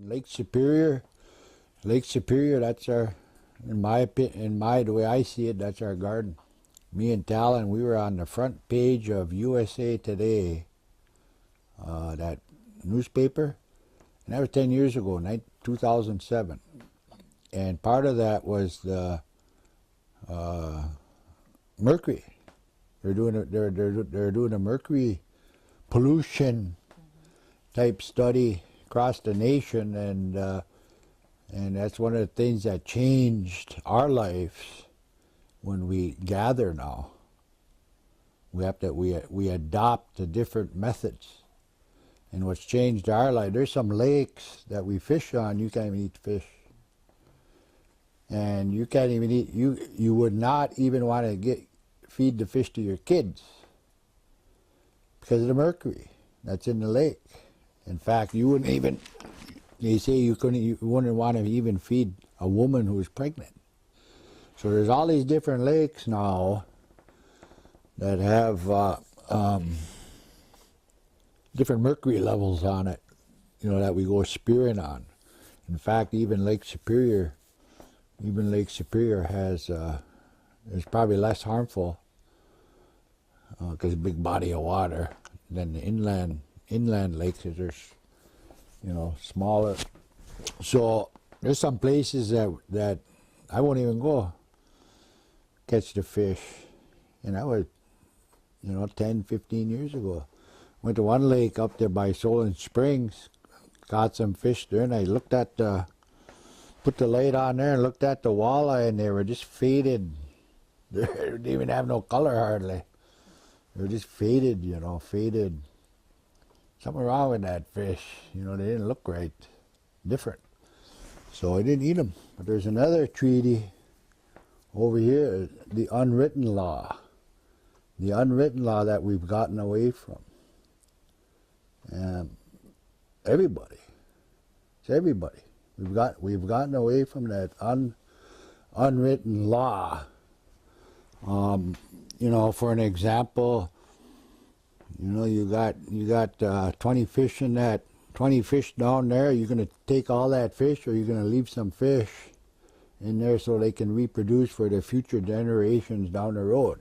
Lake Superior, that's our, in my opinion, the way I see it, that's our garden. Me and Talon, we were on the front page of USA Today, that newspaper, and that was 10 years ago, 2007. And part of that was the mercury. They're doing a mercury pollution type study across the nation, and that's one of the things that changed our lives when we gather now. We adopt the different methods, and what's changed our life. There's some lakes that we fish on. You can't even eat fish, and you can't even eat. You would not even want to feed the fish to your kids because of the mercury that's in the lake. In fact, you wouldn't even. They say you wouldn't want to even feed a woman who's pregnant. So there's all these different lakes now that have different mercury levels on it, that we go spearing on. In fact, even Lake Superior has is probably less harmful because a big body of water than the inland lakes. There's smaller. So there's some places that I won't even go catch the fish. And that was 10, 15 years ago. Went to one lake up there by Solon Springs, caught some fish there, and I looked at put the light on there and looked at the walleye, and they were just faded. They didn't even have no color hardly. They were just faded, faded. Something wrong with that fish. They didn't look right, different. So I didn't eat them. But there's another treaty over here, the unwritten law. The unwritten law that we've gotten away from. Everybody. It's everybody. We've gotten away from that unwritten law. For an example, you got 20 fish in that, 20 fish down there. You're going to take all that fish, or you're going to leave some fish in there so they can reproduce for the future generations down the road.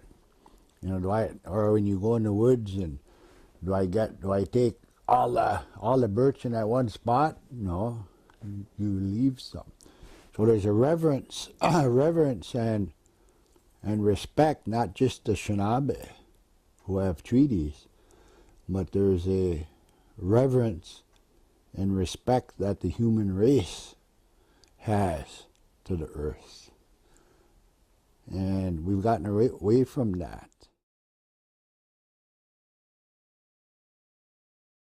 Or when you go in the woods, and do I take all the birds in that one spot? No, you leave some. So there's a reverence and respect, not just the Anishinaabe who have treaties, but there's a reverence and respect that the human race has to the earth. And we've gotten away from that.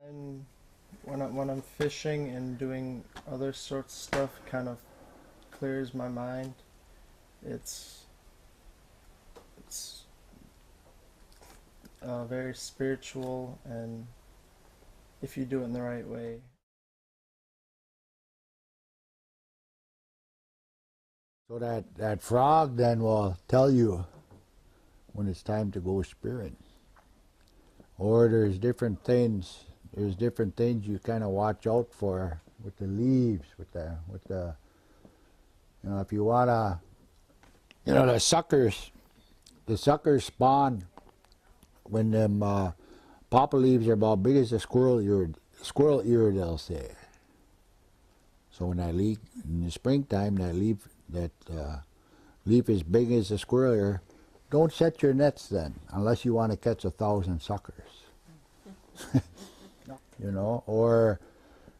And when I'm fishing and doing other sorts of stuff, kind of clears my mind. It's very spiritual, and if you do it in the right way. So that frog then will tell you when it's time to go spearing. Or there's different things you kind of watch out for with the leaves, with the if you wanna, the suckers spawn when them papa leaves are about big as a squirrel ear, they'll say. So when that leaf in the springtime, that leaf is big as a squirrel ear, don't set your nets then, unless you want to catch 1,000 suckers. Or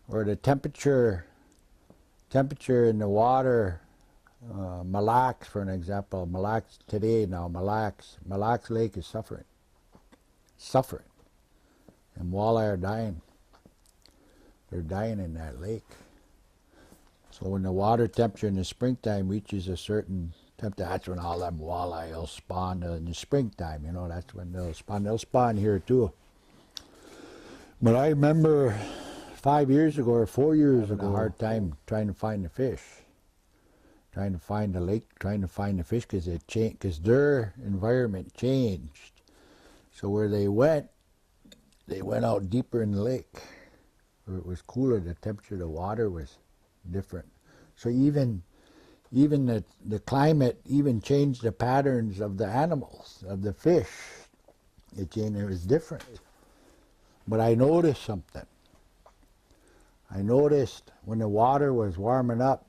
the temperature in the water. Mille Lacs, for an example, Mille Lacs today now, Mille Lacs Lake is suffering, and walleye are dying. They're dying in that lake. So when the water temperature in the springtime reaches a certain temperature, that's when all them walleye will spawn in the springtime. That's when they'll spawn. They'll spawn here too. But I remember 5 years ago or 4 years ago, a hard time trying to find the fish. Trying to find the lake, trying to find the fish, because their environment changed. So where they went out deeper in the lake, where it was cooler. The temperature of the water was different. So even the climate even changed the patterns of the animals, of the fish. It changed, it was different. But I noticed something. I noticed when the water was warming up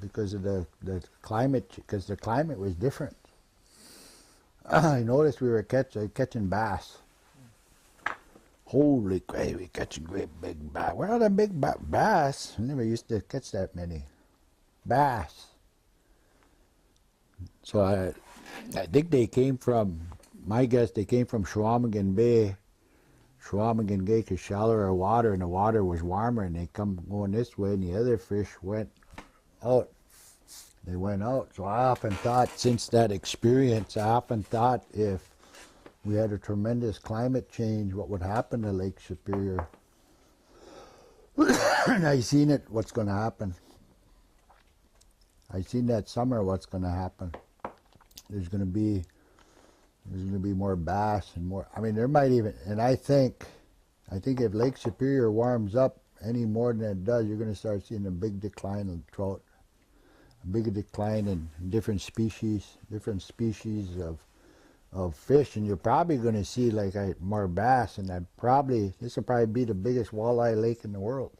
because of the climate, because the climate was different. I noticed we were catching bass. Holy crap, we catching great big bass. Where are the big bass? I never used to catch that many bass. So I think they came from, my guess, they came from Chequamegon Bay. Chequamegon Bay is shallower water, and the water was warmer, and they come going this way, and the other fish went out. They went out. So I often thought, since that experience, I often thought if we had a tremendous climate change, what would happen to Lake Superior? And I seen it, what's going to happen. I seen that summer what's going to happen. There's going to be more bass and more. I mean, there might even, and I think if Lake Superior warms up any more than it does, you're going to start seeing a big decline in trout, a big decline in different species of fish, and you're probably going to see like more bass, and this will probably be the biggest walleye lake in the world.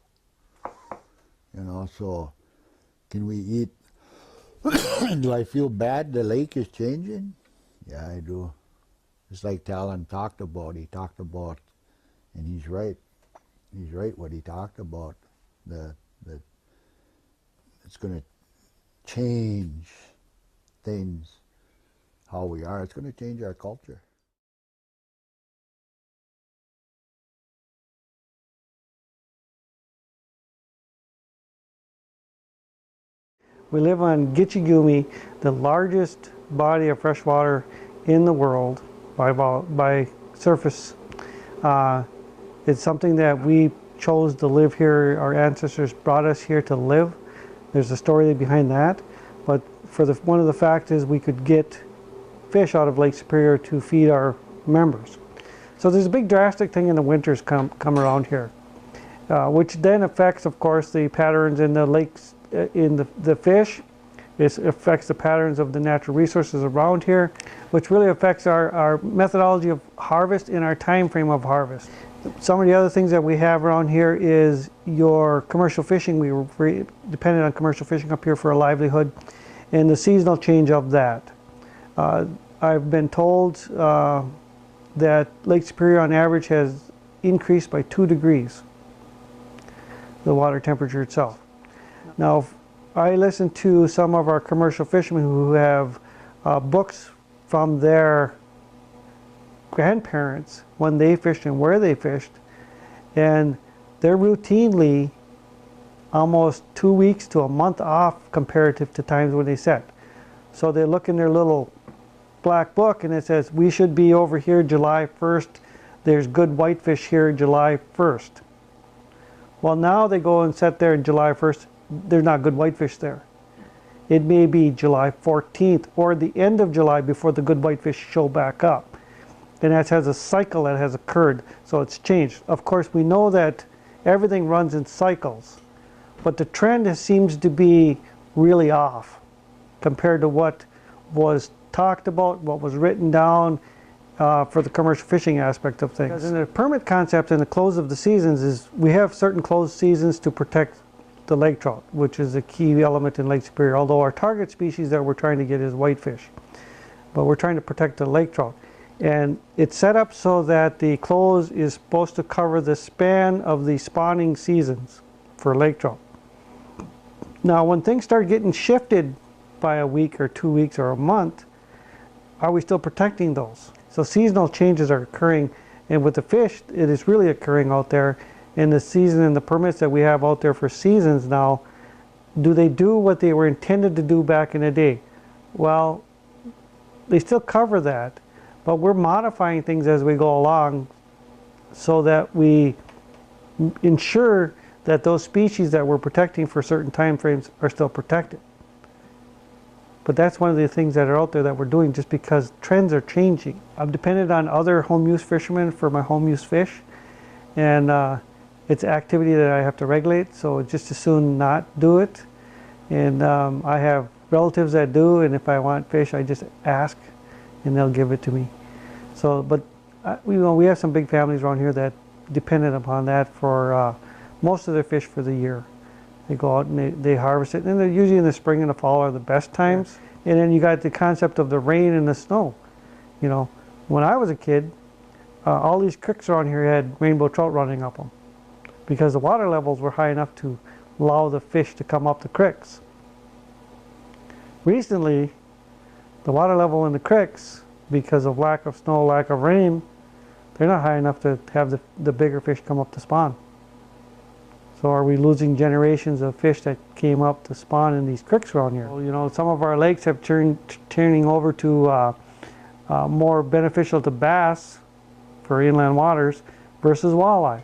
You know, so can we eat? Do I feel bad the lake is changing? Yeah, I do. Just like Talon talked about. He talked about, and he's right. He's right what he talked about. It's going to change things, how we are. It's going to change our culture. We live on Gitche Gumee, the largest body of fresh water in the world by surface. It's something that we chose to live here. Our ancestors brought us here to live. There's a story behind that. But one of the facts is we could get fish out of Lake Superior to feed our members. So there's a big drastic thing in the winters come around here, which then affects, of course, the patterns in the lakes, in the fish. It affects the patterns of the natural resources around here, which really affects our methodology of harvest and our time frame of harvest. Some of the other things that we have around here is your commercial fishing. We were dependent on commercial fishing up here for a livelihood, and the seasonal change of that. I've been told that Lake Superior on average has increased by 2 degrees, the water temperature itself. Now, I listen to some of our commercial fishermen who have books from their grandparents when they fished and where they fished, and they're routinely almost 2 weeks to a month off comparative to times when they set. So they look in their little black book and it says, we should be over here July 1st. There's good whitefish here July 1st. Well, now they go and set there in July 1st. There's not good whitefish there. It may be July 14th or the end of July before the good whitefish show back up. And that has a cycle that has occurred, so it's changed. Of course, we know that everything runs in cycles, but the trend seems to be really off compared to what was talked about, what was written down for the commercial fishing aspect of things. Because in the permit concept and the close of the seasons is we have certain closed seasons to protect the lake trout, which is a key element in Lake Superior, although our target species that we're trying to get is whitefish. But we're trying to protect the lake trout. And it's set up so that the close is supposed to cover the span of the spawning seasons for lake trout. Now, when things start getting shifted by a week or 2 weeks or a month, are we still protecting those? So seasonal changes are occurring, and with the fish, it is really occurring out there. In the season and the permits that we have out there for seasons now, do they do what they were intended to do back in the day? Well, they still cover that, but we're modifying things as we go along so that we ensure that those species that we're protecting for certain time frames are still protected. But that's one of the things that are out there that we're doing just because trends are changing. I'm dependent on other home use fishermen for my home use fish, and it's activity that I have to regulate, so just as soon not do it. And I have relatives that do, and if I want fish, I just ask, and they'll give it to me. So, but we have some big families around here that dependent upon that for most of their fish for the year. They go out and they harvest it, and they're usually in the spring and the fall are the best times. And then you got the concept of the rain and the snow. You know, when I was a kid, all these creeks around here had rainbow trout running up them because the water levels were high enough to allow the fish to come up the creeks. Recently, the water level in the creeks, because of lack of snow, lack of rain, they're not high enough to have the bigger fish come up to spawn. So are we losing generations of fish that came up to spawn in these creeks around here? Well, you know, some of our lakes have turning over to more beneficial to bass for inland waters versus walleye.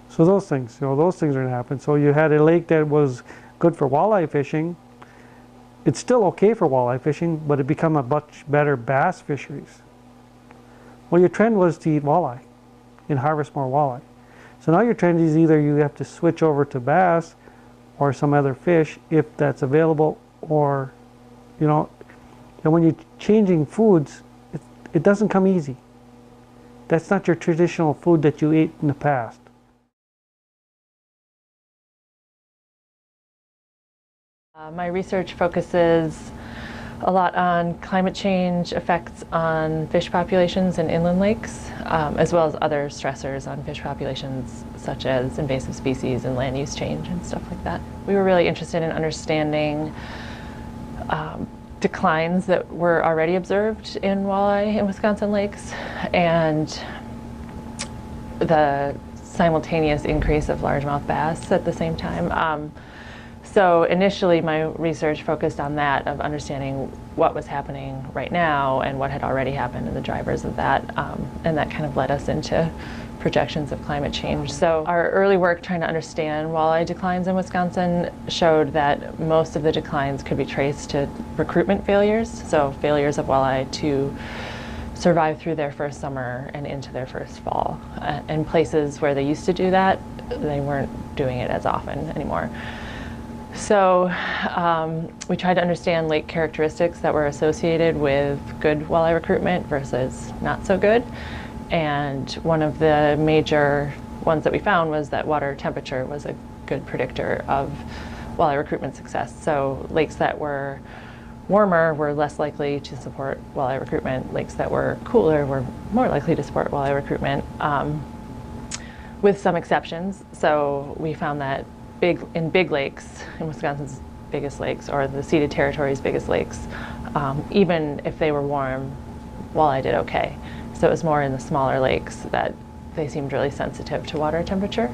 So those things, you know, those things are going to happen. So you had a lake that was good for walleye fishing. It's still okay for walleye fishing, but it become a much better bass fisheries. Well, your trend was to eat walleye and harvest more walleye. So now your trend is either you have to switch over to bass or some other fish if that's available, or, you know, and when you're changing foods, it doesn't come easy. That's not your traditional food that you ate in the past. My research focuses a lot on climate change effects on fish populations in inland lakes, as well as other stressors on fish populations, such as invasive species and land use change and stuff like that. We were really interested in understanding declines that were already observed in walleye in Wisconsin lakes and the simultaneous increase of largemouth bass at the same time. So initially my research focused on that, of understanding what was happening right now and what had already happened and the drivers of that, and that kind of led us into projections of climate change. So our early work trying to understand walleye declines in Wisconsin showed that most of the declines could be traced to recruitment failures, so failures of walleye to survive through their first summer and into their first fall. In places where they used to do that, they weren't doing it as often anymore. So we tried to understand lake characteristics that were associated with good walleye recruitment versus not so good. And one of the major ones that we found was that water temperature was a good predictor of walleye recruitment success. So lakes that were warmer were less likely to support walleye recruitment. Lakes that were cooler were more likely to support walleye recruitment, with some exceptions. So we found that in big lakes, in Wisconsin's biggest lakes, or the ceded territory's biggest lakes, even if they were warm, walleye did okay. So it was more in the smaller lakes that they seemed really sensitive to water temperature.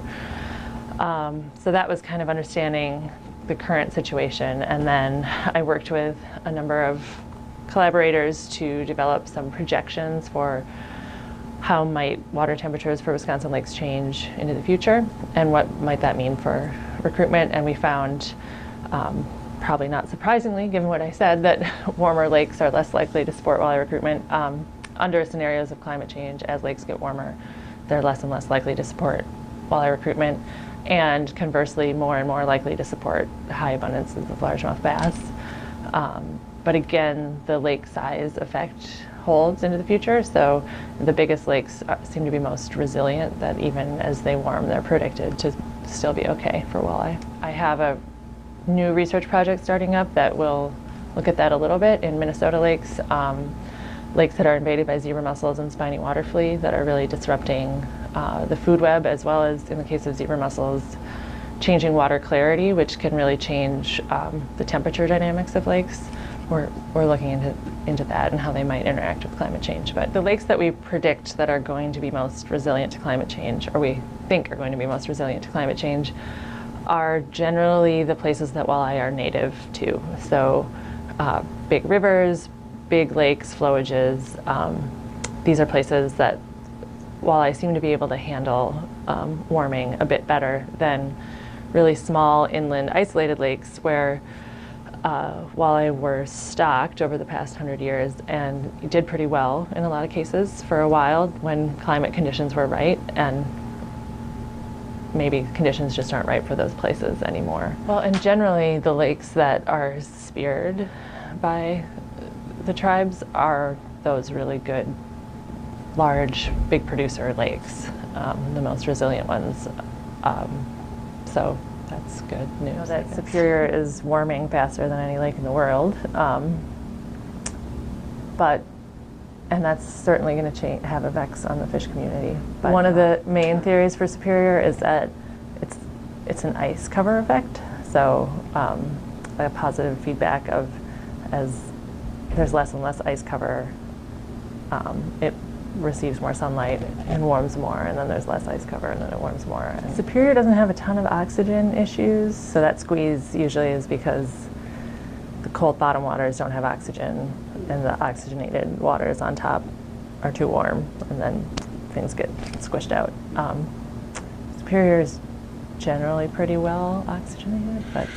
So that was kind of understanding the current situation. And then I worked with a number of collaborators to develop some projections for how might water temperatures for Wisconsin lakes change into the future, and what might that mean for recruitment. And we found, probably not surprisingly given what I said, that warmer lakes are less likely to support walleye recruitment. Under scenarios of climate change, as lakes get warmer, they're less and less likely to support walleye recruitment, and conversely more and more likely to support high abundances of largemouth bass. But again, the lake size effect holds into the future, so the biggest lakes seem to be most resilient, that even as they warm, they're predicted to still be okay for walleye. I have a new research project starting up that will look at that a little bit in Minnesota lakes, lakes that are invaded by zebra mussels and spiny water flea that are really disrupting the food web, as well as, in the case of zebra mussels, changing water clarity, which can really change the temperature dynamics of lakes. We're looking into that and how they might interact with climate change. But the lakes that we predict that are going to be most resilient to climate change, or we think are going to be most resilient to climate change, are generally the places that walleye are native to. So big rivers, big lakes, flowages. These are places that walleye seem to be able to handle warming a bit better than really small inland isolated lakes where walleye were stocked over the past 100 years and did pretty well in a lot of cases for a while when climate conditions were right, and maybe conditions just aren't right for those places anymore. Well, and generally the lakes that are speared by the tribes are those really good, large, big producer lakes, the most resilient ones. So that's good news. You know, that Superior is warming faster than any lake in the world, and that's certainly going to have effects on the fish community. But one of the main theories for Superior is that it's an ice cover effect. So a positive feedback of as there's less and less ice cover, it receives more sunlight and warms more, and then there's less ice cover and then it warms more. And Superior doesn't have a ton of oxygen issues, so that squeeze usually is because the cold bottom waters don't have oxygen and the oxygenated waters on top are too warm, and then things get squished out. Superior is generally pretty well oxygenated, but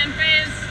Siempre es